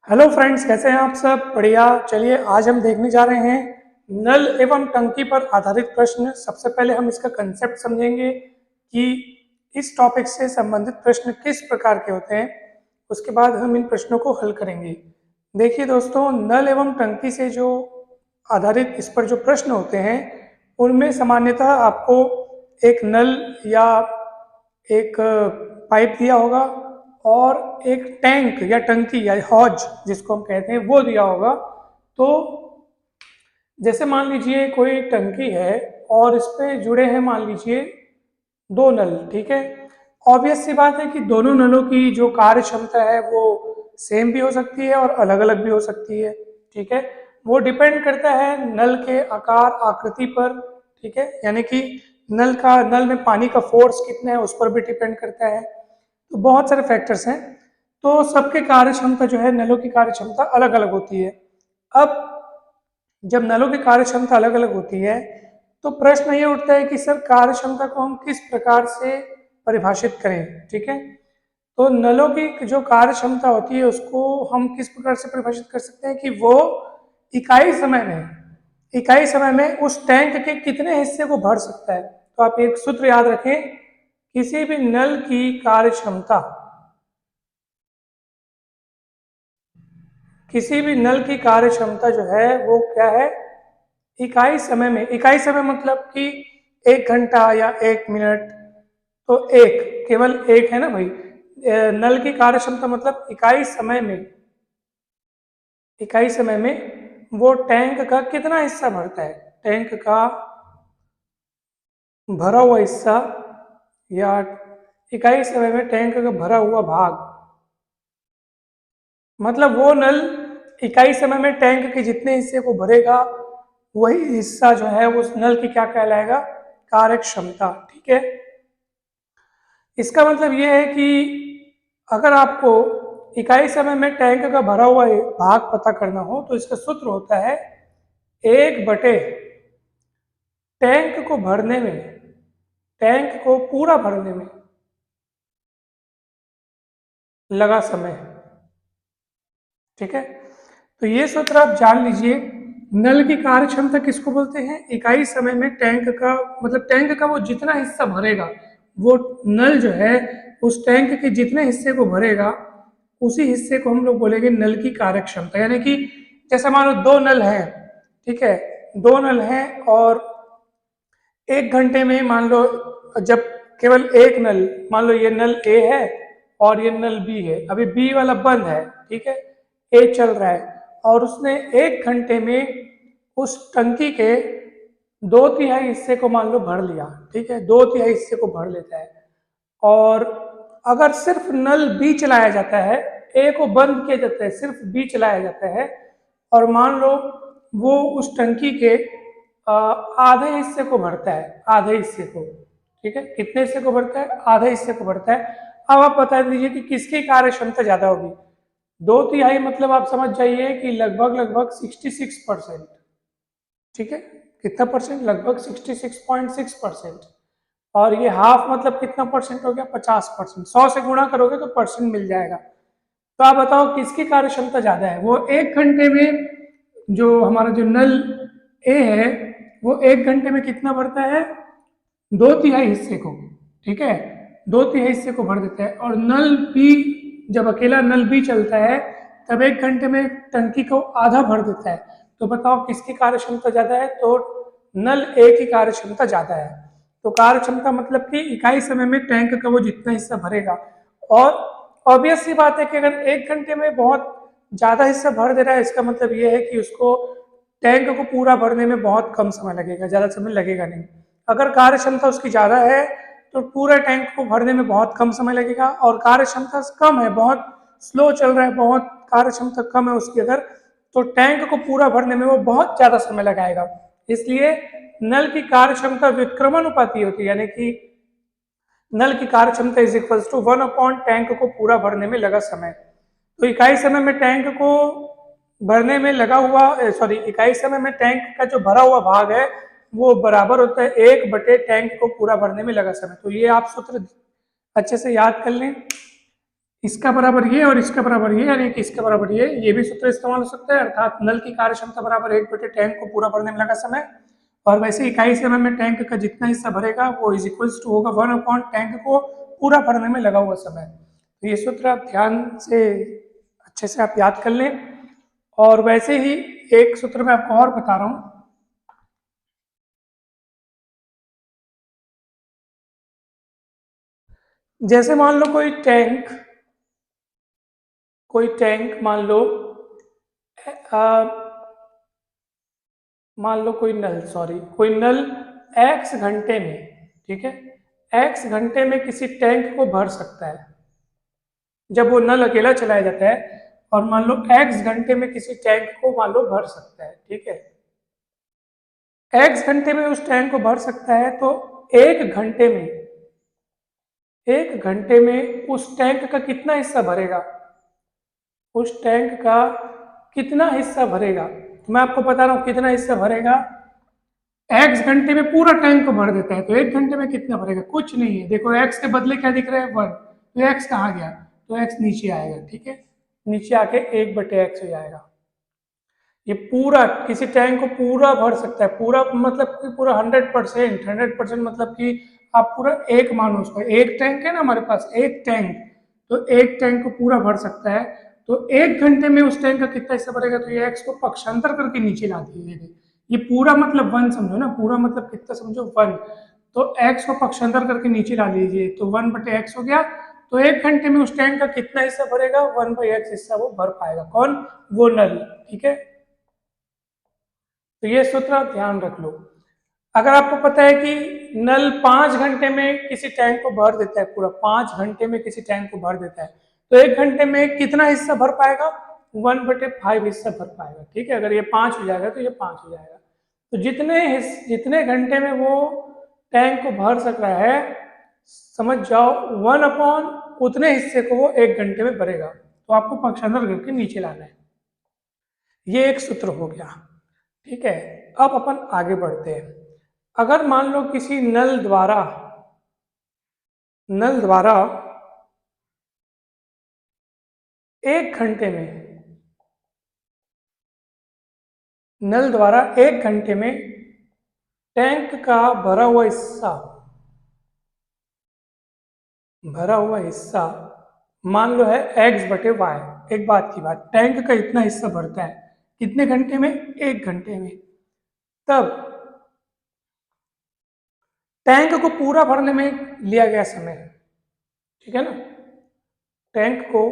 Hello friends, कैसे हैं आप सब? बढ़िया। चलिए आज हम देखने जा रहे हैं नल एवं टंकी पर आधारित प्रश्न। सबसे पहले हम इसका कंसेप्ट समझेंगे कि इस टॉपिक से संबंधित प्रश्न किस प्रकार के होते हैं। उसके बाद हम इन प्रश्नों को हल करेंगे। देखिए दोस्तों, नल एवं टंकी से जो आधारित इस पर जो प्रश्न होते हैं उनमें सामान्यतः आपको एक नल या एक पाइप दिया होगा और एक टैंक या टंकी या हौज जिसको हम कहते हैं वो दिया होगा। तो जैसे मान लीजिए कोई टंकी है और इस पे जुड़े हैं मान लीजिए दो नल, ठीक है। ऑब्वियस सी बात है कि दोनों नलों की जो कार्य क्षमता है वो सेम भी हो सकती है और अलग अलग भी हो सकती है, ठीक है। वो डिपेंड करता है नल के आकार आकृति पर, ठीक है। यानी कि नल में पानी का फोर्स कितना है उस पर भी डिपेंड करता है। तो बहुत सारे फैक्टर्स हैं। तो सबके कार्य क्षमता जो है, नलों की कार्य क्षमता अलग अलग होती है। अब जब नलों की कार्य क्षमता अलग अलग होती है तो प्रश्न ये उठता है कि सर कार्य क्षमता को हम किस प्रकार से परिभाषित करें, ठीक है। तो नलों की जो कार्य क्षमता होती है उसको हम किस प्रकार से परिभाषित कर सकते हैं कि वो इकाई समय में उस टैंक के कितने हिस्से को भर सकता है। तो आप एक सूत्र याद रखें, किसी भी नल की कार्य क्षमता, किसी भी नल की कार्य क्षमता जो है वो क्या है, इकाई समय में। इकाई समय मतलब कि 1 घंटा या 1 मिनट। तो एक, केवल एक है ना भाई। नल की कार्य क्षमता मतलब इकाई समय में वो टैंक का कितना हिस्सा भरता है, टैंक का भरा हुआ हिस्सा या इकाई समय में टैंक का भरा हुआ भाग। मतलब वो नल इकाई समय में टैंक के जितने हिस्से को भरेगा वही हिस्सा जो है उस नल की क्या कहलाएगा, कार्य क्षमता, ठीक है। इसका मतलब ये है कि अगर आपको इकाई समय में टैंक का भरा हुआ भाग पता करना हो तो इसका सूत्र होता है 1/, टैंक को भरने में, टैंक को पूरा भरने में लगा समय, ठीक है। तो ये सूत्र आप जान लीजिए। नल की कार्य क्षमता किसको बोलते हैं, इकाई समय में टैंक का, मतलब टैंक का वो जितना हिस्सा भरेगा, वो नल जो है उस टैंक के जितने हिस्से को भरेगा उसी हिस्से को हम लोग बोलेंगे नल की कार्य क्षमता। यानी कि जैसे मान लो दो नल हैं, ठीक है। दो नल हैं और 1 घंटे में मान लो, जब केवल एक नल, मान लो ये नल ए है और ये नल बी है, अभी बी वाला बंद है, ठीक है, ए चल रहा है और उसने 1 घंटे में उस टंकी के 2/3 हिस्से को मान लो भर लिया, ठीक है, 2/3 हिस्से को भर लेता है। और अगर सिर्फ नल बी चलाया जाता है, ए को बंद किया जाता है, सिर्फ बी चलाया जाता है और मान लो वो उस टंकी के आधे हिस्से को भरता है, आधे हिस्से को, ठीक है। कितने हिस्से को भरता है, आधे हिस्से को भरता है। अब आप बता दीजिए कि किसकी कार्य क्षमता ज्यादा होगी। 2/3 मतलब आप समझ जाइए कि लगभग लगभग 66%, ठीक है। कितना परसेंट, लगभग 66.6%। और ये हाफ मतलब कितना परसेंट हो गया, 50%। 100 से गुणा करोगे तो परसेंट मिल जाएगा। तो आप बताओ किसकी कार्य क्षमता ज्यादा है। वो 1 घंटे में, जो हमारा जो नल ए है वो 1 घंटे में कितना भरता है, 2/3 हिस्से को, ठीक है, 2/3 हिस्से को भर देता है। और नल बी, जब अकेला नल बी चलता है तब 1 घंटे में टंकी को आधा भर देता है। तो बताओ किसकी कार्य क्षमता ज्यादा है, तो नल ए की कार्य क्षमता ज्यादा है। तो कार्य क्षमता मतलब कि इकाई समय में टैंक का वो जितना हिस्सा भरेगा। और ऑब्वियस सी बात है कि अगर 1 घंटे में बहुत ज्यादा हिस्सा भर दे रहा है, इसका मतलब ये है कि उसको टैंक को पूरा भरने में बहुत कम समय लगेगा, ज्यादा समय लगेगा नहीं। अगर कार्य क्षमता उसकी ज्यादा है तो पूरे टैंक को भरने में बहुत कम समय लगेगा। और कार्य क्षमता कम है, बहुत स्लो चल रहा है, बहुत कार्य क्षमता कम है उसकी अगर, तो टैंक को पूरा भरने में वो बहुत ज्यादा समय लगाएगा। इसलिए नल की कार्य क्षमता व्युत्क्रमानुपाती होती है, यानी कि नल की कार्य क्षमता इज इक्वल्स टू 1 टैंक को पूरा भरने में लगा समय। तो इकाई समय में टैंक को भरने में लगा हुआ, सॉरी, इकाई समय में टैंक का जो भरा हुआ भाग है वो बराबर होता है 1 टैंक को पूरा भरने में लगा समय। तो ये आप सूत्र अच्छे से याद कर लें। इसका बराबर ये और इसका बराबर ये, यानी कि इसका बराबर ये भी सूत्र इस्तेमाल हो सकता है, अर्थात नल की कार्य क्षमता बराबर 1 बटे टैंक को पूरा भरने में लगा समय, और वैसे इकाई समय में टैंक का जितना हिस्सा भरेगा वो इज इक्वल्स टू होगा 1 अपॉन टैंक को पूरा भरने में लगा हुआ समय। तो ये सूत्र आप ध्यान से अच्छे से आप याद कर लें। और वैसे ही एक सूत्र मैं आपको और बता रहा हूं, जैसे मान लो कोई टैंक मान लो कोई नल x घंटे में, ठीक है, x घंटे में किसी टैंक को भर सकता है। जब वो नल अकेला चलाया जाता है और मान लो x घंटे में किसी टैंक को मान लो भर सकता है, ठीक है, x घंटे में उस टैंक को भर सकता है, तो एक घंटे में उस टैंक का कितना हिस्सा भरेगा, उस टैंक का कितना हिस्सा भरेगा, तो मैं आपको बता रहा हूं कितना हिस्सा भरेगा। x घंटे में पूरा टैंक को भर देता है, तो एक घंटे में कितना भरेगा, कुछ नहीं है। देखो x के बदले क्या दिख रहा है, 1, तो x कहाँ गया, तो x नीचे आएगा, ठीक है, नीचे आके 1/x हो जाएगा। ये पूरा किसी टैंक को पूरा भर सकता है, पूरा मतलब कि पूरा 100% मतलब कि आप पूरा एक मानो उसको, एक टैंक है ना हमारे पास, एक टैंक, तो एक टैंक को पूरा भर सकता है, तो एक घंटे में उस टैंक का कितना हिस्सा भरेगा, तो ये x को पक्षांतर करके नीचे ला दीजिए। ये पूरा मतलब 1 समझो ना, पूरा मतलब कितना समझो 1, तो x को पक्षांतर करके नीचे ला लीजिए, तो 1/x हो गया। तो एक घंटे में उस टैंक का कितना हिस्सा भरेगा, 1/x हिस्सा वो भर पाएगा। कौन, वो नल, ठीक है। तो ये सूत्र आप ध्यान रख लो। अगर आपको पता है कि नल 5 घंटे में किसी टैंक को भर देता है, पूरा 5 घंटे में किसी टैंक को भर देता है, तो एक घंटे में कितना हिस्सा भर पाएगा, 1/5 हिस्सा भर पाएगा, ठीक है। अगर ये 5 हो जाएगा तो ये 5 हो जाएगा। तो जितने घंटे में वो टैंक को भर सक रहा है, समझ जाओ 1 अपॉन उतने हिस्से को वो एक घंटे में भरेगा। तो आपको पक्षांतर करके नीचे लाना है। ये एक सूत्र हो गया, ठीक है। अब अपन आगे बढ़ते हैं। अगर मान लो किसी नल द्वारा एक घंटे में टैंक का भरा हुआ हिस्सा मान लो है x/y। एक बात की बात, टैंक का इतना हिस्सा भरता है कितने घंटे में, एक घंटे में। तब टैंक को पूरा भरने में लिया गया समय, ठीक है ना, टैंक को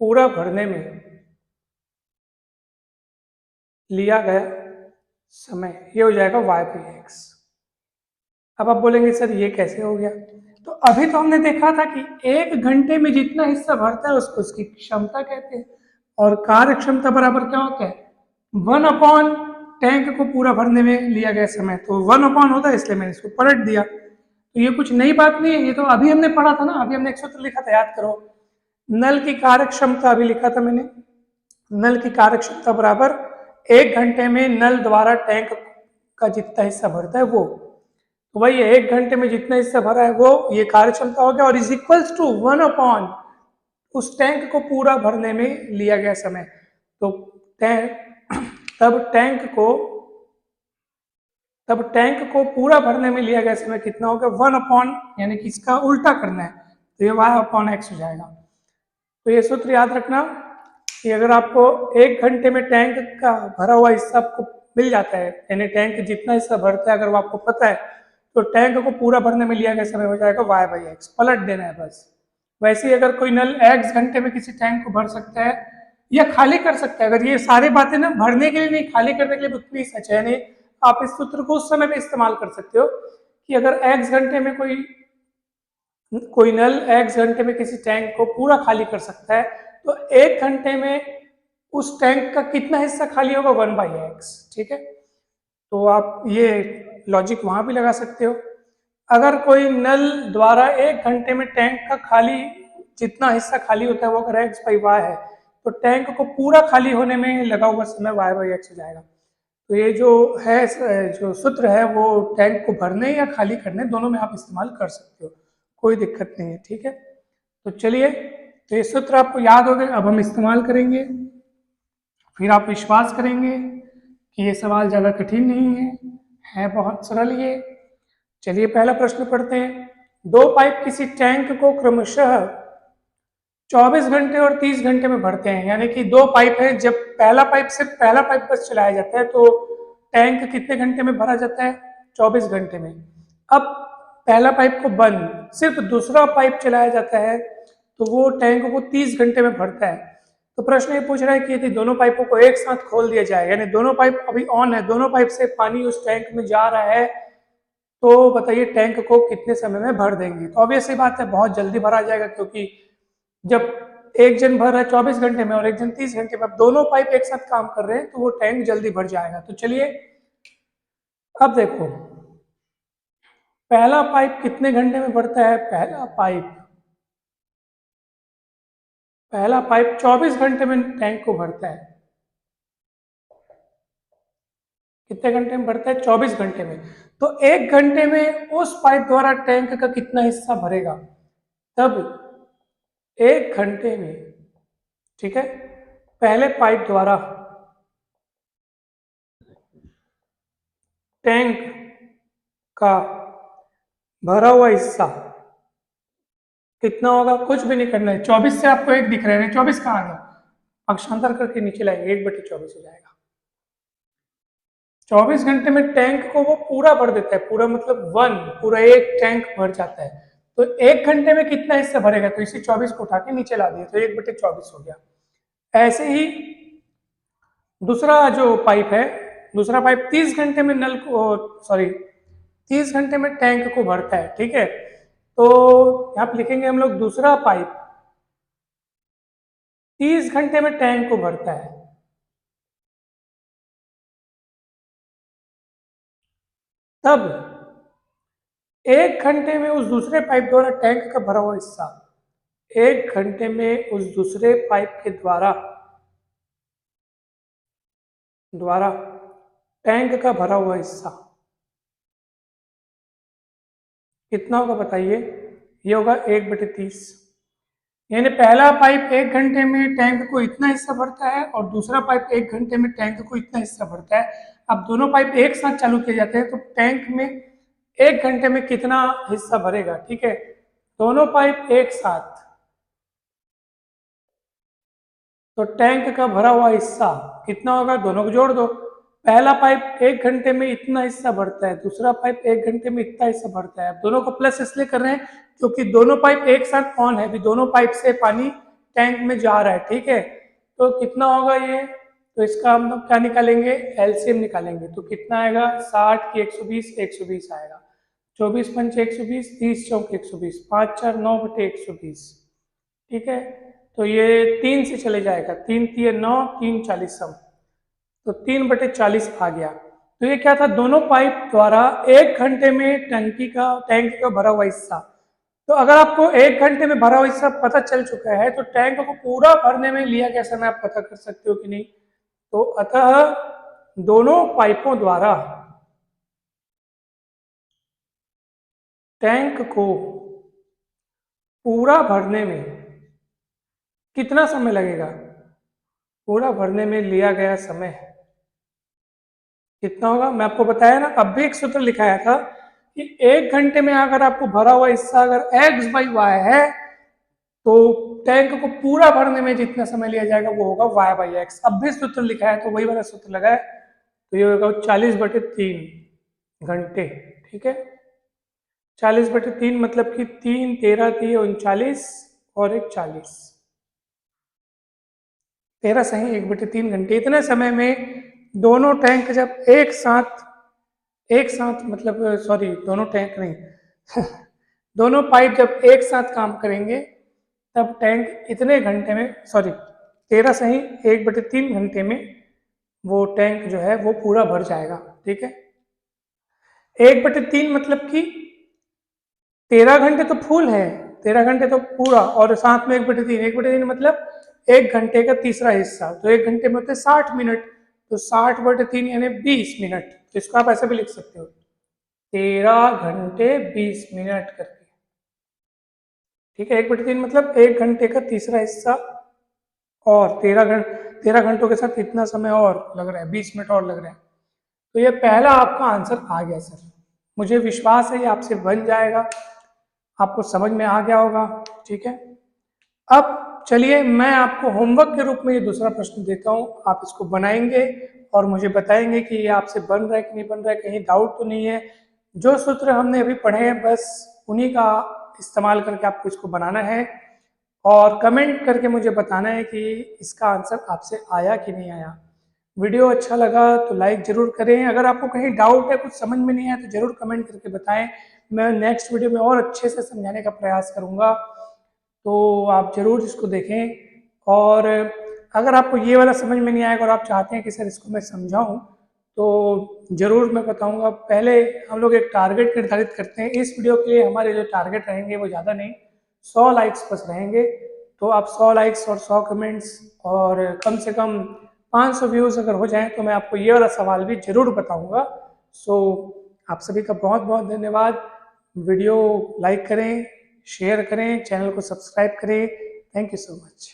पूरा भरने में लिया गया समय, ये हो जाएगा y/x। अब आप बोलेंगे सर ये कैसे हो गया, तो अभी तो हमने देखा था कि एक घंटे में जितना हिस्सा भरता है उसको उसकी क्षमता कहते हैं, और कार्य क्षमता बराबर क्या होता है, 1 अपॉन टैंक को पूरा भरने में लिया गया समय। तो 1 अपॉन होता है, इसलिए मैंने इसको पलट दिया। तो ये कुछ नई बात नहीं है, ये तो अभी हमने पढ़ा था ना, अभी हमने एक सूत्र लिखा था, याद करो। नल की कार्य क्षमता अभी लिखा था मैंने, नल की कार्य क्षमता बराबर एक घंटे में नल द्वारा टैंक का जितना हिस्सा भरता है वो, तो वही एक घंटे में जितना हिस्सा भरा है वो, ये कार्य क्षमता हो गया, और इज इक्वल्स टू 1 अपॉन उस टैंक को पूरा भरने में लिया गया समय। तो तब टैंक को पूरा भरने में लिया गया समय कितना होगा, 1 अपॉन, यानी कि इसका उल्टा करना है, तो ये y/x हो जाएगा। तो ये सूत्र याद रखना कि अगर आपको एक घंटे में टैंक का भरा हुआ हिस्सा आपको मिल जाता है, यानी टैंक जितना हिस्सा भरता है अगर वो आपको पता है, तो टैंक को पूरा भरने में लिया गया समय हो जाएगा y/x, पलट देना है बस। वैसे ही अगर कोई नल x घंटे में किसी टैंक को भर सकता है या खाली कर सकता है, अगर ये सारी बातें ना भरने के लिए नहीं, खाली करने के लिए उतनी सच है नहीं, आप इस सूत्र को उस समय पे इस्तेमाल कर सकते हो कि अगर x घंटे में कोई नल x घंटे में किसी टैंक को पूरा खाली कर सकता है, तो एक घंटे में उस टैंक का कितना हिस्सा खाली होगा, 1/x, ठीक है। तो आप ये लॉजिक वहां भी लगा सकते हो। अगर कोई नल द्वारा एक घंटे में टैंक का खाली जितना हिस्सा खाली होता है वो अगर x/y है, तो टैंक को पूरा खाली होने में लगा हुआ समय y/x हो जाएगा। तो ये जो सूत्र है वो टैंक को भरने या खाली करने दोनों में आप इस्तेमाल कर सकते हो, कोई दिक्कत नहीं है, ठीक है। तो चलिए तो ये सूत्र आपको याद हो गए, अब हम इस्तेमाल करेंगे, फिर आप विश्वास करेंगे कि ये सवाल ज़्यादा कठिन नहीं है बहुत सरल ये। चलिए पहला प्रश्न पढ़ते हैं। दो पाइप किसी टैंक को क्रमशः 24 घंटे और 30 घंटे में भरते हैं, यानी कि दो पाइप है, जब पहला पाइप बस चलाया जाता है तो टैंक कितने घंटे में भरा जाता है? 24 घंटे में। अब पहला पाइप को बंद, सिर्फ दूसरा पाइप चलाया जाता है तो वो टैंक को 30 घंटे में भरता है। तो प्रश्न ये पूछ रहा है कि यदि दोनों पाइपों को एक साथ खोल दिया जाए, यानी दोनों पाइप अभी ऑन है, दोनों पाइप से पानी उस टैंक में जा रहा है, तो बताइए टैंक को कितने समय में भर देंगे? तो ऑब्वियस सी बात है, बहुत जल्दी भरा जाएगा, क्योंकि जब एक जन भर रहा है 24 घंटे में और एक जन 30 घंटे में, अब दोनों पाइप एक साथ काम कर रहे हैं तो वो टैंक जल्दी भर जाएगा। तो चलिए अब देखो, पहला पाइप कितने घंटे में भरता है? पहला पाइप 24 घंटे में टैंक को भरता है। कितने घंटे में भरता है? 24 घंटे में। तो एक घंटे में उस पाइप द्वारा टैंक का कितना हिस्सा भरेगा? तब एक घंटे में, ठीक है, पहले पाइप द्वारा टैंक का भरा हुआ हिस्सा कितना होगा? कुछ भी नहीं करना है, 24 से आपको एक दिख रहा है, 24 कहाँ आ गया? पक्षांतर करके नीचे लाएंगे, 1/24 हो जाएगा। 24 घंटे में टैंक को वो पूरा भर देता है, पूरा मतलब पूरा एक टैंक भर जाता है। तो एक घंटे में कितना हिस्सा भरेगा? तो इसी 24 को उठा के नीचे ला दिए तो 1/24 हो गया। ऐसे ही दूसरा जो पाइप है, दूसरा पाइप 30 घंटे में 30 घंटे में टैंक को भरता है, ठीक है। तो यहाँ पे लिखेंगे हम लोग दूसरा पाइप 30 घंटे में टैंक को भरता है। तब एक घंटे में उस दूसरे पाइप द्वारा टैंक का भरा हुआ हिस्सा, एक घंटे में उस दूसरे पाइप के द्वारा टैंक का भरा हुआ हिस्सा कितना होगा बताइए? ये होगा 1/30। यानी पहला पाइप एक घंटे में टैंक को इतना हिस्सा भरता है और दूसरा पाइप एक घंटे में टैंक को इतना हिस्सा भरता है। अब दोनों पाइप एक साथ चालू किए जाते हैं तो टैंक में एक घंटे में कितना हिस्सा भरेगा? ठीक है, दोनों पाइप एक साथ, तो टैंक का भरा हुआ हिस्सा कितना होगा? दोनों को जोड़ दो। पहला पाइप एक घंटे में इतना हिस्सा भरता है, दूसरा पाइप एक घंटे में इतना हिस्सा भरता है। दोनों को प्लस इसलिए कर रहे हैं क्योंकि दोनों पाइप एक साथ ऑन है, भी दोनों पाइप से पानी टैंक में जा रहा है, ठीक है। तो कितना होगा ये? तो इसका हम लोग क्या निकालेंगे? एलसीएम निकालेंगे। तो कितना आएगा? 60 की 120, 120 आएगा। 24 पंच 120, 30 चौक 120, 5 4 9/120, ठीक है। तो ये 3 से चले जाएगा, 3 3 9, 3 40 सम, तो 3/40 आ गया। तो ये क्या था? दोनों पाइप द्वारा एक घंटे में टैंक का भरा हुआ हिस्सा। तो अगर आपको एक घंटे में भरा हुआ हिस्सा पता चल चुका है तो टैंक को पूरा भरने में लिया क्या समय आप पता कर सकते हो कि नहीं? तो अतः दोनों पाइपों द्वारा टैंक को पूरा भरने में कितना समय लगेगा? पूरा भरने में लिया गया समय कितना होगा? मैं आपको बताया ना, अब भी एक सूत्र लिखाया था कि एक घंटे में अगर आपको भरा हुआ हिस्सा अगर x/y है तो टैंक को पूरा भरने में जितना समय लिया जाएगा वो होगा y/x। अब भी सूत्र लिखा है तो वही वाला सूत्र लगा है, तो ये होगा 40/3 घंटे, ठीक है। 40/3 मतलब कि 3 13 3 39 और 1 40, 13 सही 1/3 घंटे। इतने समय में दोनों टैंक जब एक साथ मतलब सॉरी दोनों टैंक नहीं दोनों पाइप जब एक साथ काम करेंगे तब टैंक इतने घंटे में, सॉरी 13 सही 1/3 घंटे में वो टैंक जो है वो पूरा भर जाएगा, ठीक है। 1/3 मतलब कि 13 घंटे तो फुल है, 13 घंटे तो पूरा, और साथ में 1/3 मतलब एक घंटे का तीसरा हिस्सा, तो एक घंटे में होते 60 मिनट, तो 60/3 यानी 20 मिनट। तो इसको आप ऐसे भी लिख सकते हो, 13 घंटे 20 मिनट करके। ठीक है, 1/3 मतलब 1 घंटे का तीसरा हिस्सा, और 13 घंटों के साथ इतना समय और लग रहा है, 20 मिनट और लग रहे हैं। तो ये पहला आपका आंसर आ गया सर। मुझे विश्वास है ये आपसे बन जाएगा, आपको समझ में आ गया होगा। ठीक है, अब चलिए मैं आपको होमवर्क के रूप में ये दूसरा प्रश्न देता हूँ, आप इसको बनाएंगे और मुझे बताएंगे कि ये आपसे बन रहा है कि नहीं बन रहा है, कहीं डाउट तो नहीं है। जो सूत्र हमने अभी पढ़े हैं बस उन्हीं का इस्तेमाल करके आपको इसको बनाना है, और कमेंट करके मुझे बताना है कि इसका आंसर आपसे आया कि नहीं आया। वीडियो अच्छा लगा तो लाइक जरूर करें, अगर आपको कहीं डाउट है, कुछ समझ में नहीं आया तो जरूर कमेंट करके बताएं, मैं नेक्स्ट वीडियो में और अच्छे से समझाने का प्रयास करूंगा। तो आप जरूर इसको देखें, और अगर आपको ये वाला समझ में नहीं आएगा और आप चाहते हैं कि सर इसको मैं समझाऊं, तो ज़रूर मैं बताऊंगा। पहले हम लोग एक टारगेट निर्धारित करते हैं इस वीडियो के लिए, हमारे जो टारगेट रहेंगे वो ज़्यादा नहीं, 100 लाइक्स बस रहेंगे। तो आप 100 लाइक्स और 100 कमेंट्स और कम से कम 500 व्यूज़ अगर हो जाएं तो मैं आपको ये वाला सवाल भी ज़रूर बताऊंगा। सो आप सभी का बहुत बहुत धन्यवाद। वीडियो लाइक करें, शेयर करें, चैनल को सब्सक्राइब करें। Thank you so much.